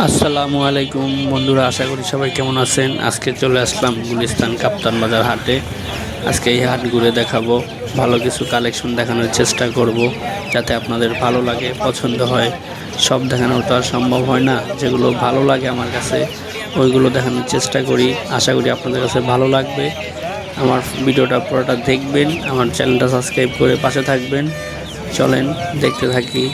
আসসালামু আলাইকুম বন্ধুরা, আশা করি সবাই কেমন আছেন। আজকে চলে আসলাম গুলিস্তান কাপ্তান বাজার হাটে। আজকে এই হাট ঘুরে দেখাবো, ভালো কিছু কালেকশন দেখানোর চেষ্টা করব, যাতে আপনাদের ভালো লাগে, পছন্দ হয়। সব দেখানো তো আর সম্ভব হয় না, যেগুলো ভালো লাগে আমার কাছে ওইগুলো দেখানোর চেষ্টা করি। আশা করি আপনাদের কাছে ভালো লাগবে। আমার ভিডিওটা পুরোটা দেখবেন, আমার চ্যানেলটা সাবস্ক্রাইব করে পাশে থাকবেন। চলেন দেখতে থাকি।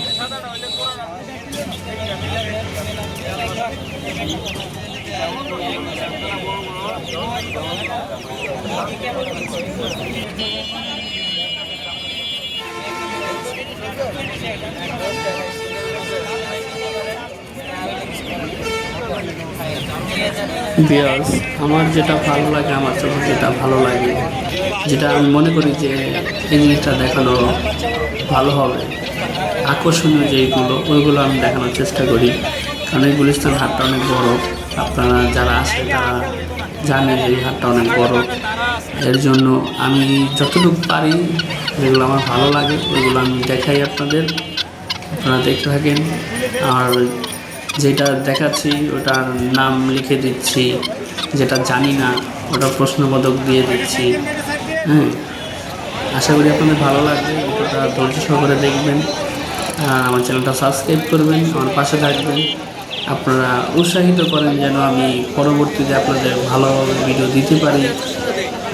ভিউয়ার্স, আমার যেটা ভালো লাগে, আমার চোখে যেটা ভালো লাগে, যেটা আমি মনে করি যে এই জিনিসটা দেখানো ভালো হবে, আকর্ষণীয় যেগুলো ওইগুলো আমি দেখানোর চেষ্টা করি। কারণ এই গুলিস্তান হাটটা অনেক বড়, আপনারা যারা আসে তারা জানেন এই হাটটা অনেক বড়। এর জন্য আমি যতটুকু পারি, যেগুলো আমার ভালো লাগে ওইগুলো আমি দেখাই আপনাদের, আপনারা দেখতে থাকেন। আর যেটা দেখাচ্ছি ওটার নাম লিখে দিচ্ছি, যেটা জানি না ওটা প্রশ্নবোধক দিয়ে দিচ্ছি। হ্যাঁ, আশা করি আপনাদের ভালো লাগবে। ওটা ধৈর্য সহকারে দেখবেন, আমার চ্যানেলটা সাবস্ক্রাইব করবেন, আমার পাশে থাকবেন। আপনারা উৎসাহিত করেন যেন আমি পরবর্তীতে আপনাদের ভালোভাবে ভিডিও দিতে পারি,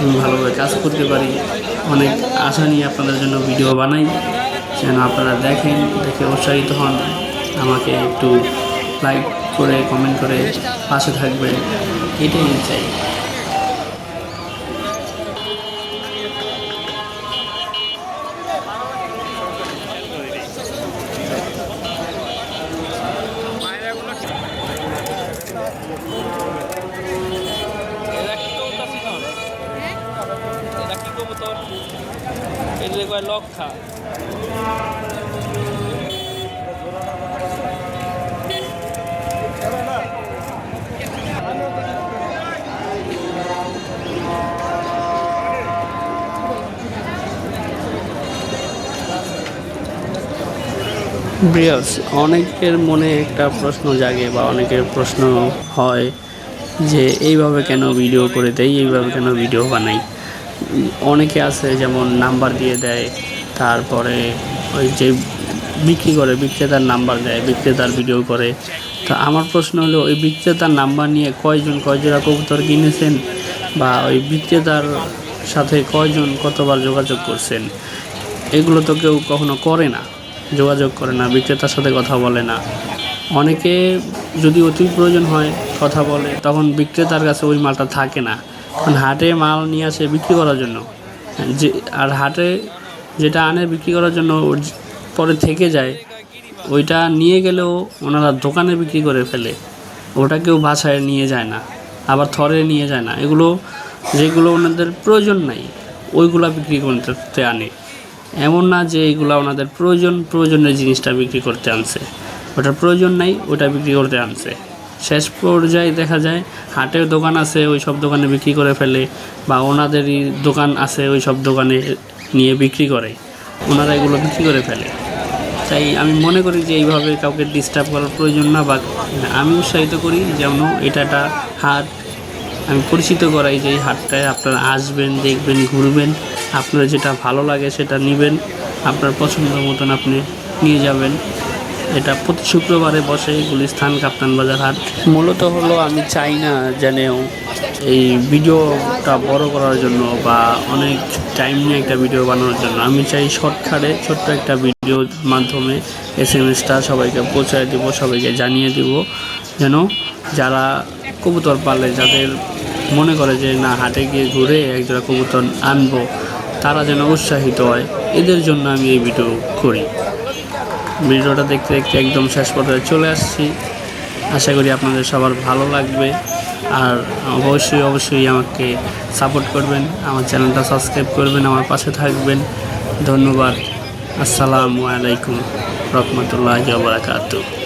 আমি ভালোভাবে কাজ করতে পারি। অনেক আশা নিয়ে আপনাদের জন্য ভিডিও বানাই, যেন আপনারা দেখেন, দেখে উৎসাহিত হন, আমাকে একটু লাইক করে কমেন্ট করে পাশে থাকবেন, এটাই চাই। লক্ষা ব্রিয়াস, অনেকের মনে একটা প্রশ্ন জাগে বা অনেকের প্রশ্ন হয় যে এইভাবে কেন ভিডিও করে দেয়, এইভাবে কেন ভিডিও বানাই। অনেকে আছে যেমন নাম্বার দিয়ে দেয়, তারপরে ওই যে বিক্রি করে বিক্রেতার নাম্বার দেয়, বিক্রেতার ভিডিও করে। তো আমার প্রশ্ন হলো, ওই বিক্রেতার নাম্বার নিয়ে কয় জোড়া কবুতর কিনেছেন, বা ওই বিক্রেতার সাথে কয়জন কতবার যোগাযোগ করছেন? এগুলো তো কেউ কখনো করে না, যোগাযোগ করে না, বিক্রেতার সাথে কথা বলে না। অনেকে যদি অতি প্রয়োজন হয় কথা বলে, তখন বিক্রেতার কাছে ওই মালটা থাকে না, কারণ হাটে মাল নিয়ে আসে বিক্রি করার জন্য। যে আর হাটে যেটা আনে বিক্রি করার জন্য পরে থেকে যায়, ওইটা নিয়ে গেলেও ওনারা দোকানে বিক্রি করে ফেলে, ওটা কেউ বাসায় নিয়ে যায় না, আবার থরে নিয়ে যায় না। এগুলো যেগুলো ওনাদের প্রয়োজন নাই ওইগুলা বিক্রি করতে আনে। এমন না যে এইগুলো ওনাদের প্রয়োজনের জিনিসটা বিক্রি করতে আনছে, ওটার প্রয়োজন নাই ওটা বিক্রি করতে আনছে। শেষ পর্যায়ে দেখা যায় হাটের দোকান আছে, ওই সব দোকানে বিক্রি করে ফেলে, বা ওনাদেরই দোকান আছে ওই সব দোকানে নিয়ে বিক্রি করে, ওনারা এগুলো বিক্রি করে ফেলে। তাই আমি মনে করি যে এইভাবে কাউকে ডিস্টার্ব করার প্রয়োজন না, বা আমি উৎসাহিত করি যেমন এটা একটা হাট, আমি পরিচিত করাই যে এই হাটটায় আপনারা আসবেন, দেখবেন, ঘুরবেন, আপনার যেটা ভালো লাগে সেটা নেবেন, আপনার পছন্দ মতন আপনি নিয়ে যাবেন। এটা প্রতি শুক্রবারে বসে গুলিস্তান কাপ্তান বাজার হাট। মূলত হলো আমি চাই না যেন এই ভিডিওটা বড় করার জন্য বা অনেক টাইম নিয়ে একটা ভিডিও বানানোর জন্য, আমি চাই শর্টকাটে ছোট্ট একটা ভিডিওর মাধ্যমে SMS-টা সবাইকে পৌঁছায় দেবো, সবাইকে জানিয়ে দেব, যেন যারা কবুতর পালে, যাদের মনে করে যে না হাটে গিয়ে ঘুরে একজোড়া কবুতর আনবো, তারা যেন উৎসাহিত হয়, এদের জন্য আমি এই ভিডিও করি। ভিডিওটা দেখতে দেখতে একদম শেষ পর্যায়ে চলে আসছি। আশা করি আপনাদের সবার ভালো লাগবে। আর অবশ্যই আমাকে সাপোর্ট করবেন, আমার চ্যানেলটা সাবস্ক্রাইব করবেন, আমার পাশে থাকবেন। ধন্যবাদ। আসসালামু আলাইকুম রহমতুল্লাহি ওয়া বারাকাতুহু।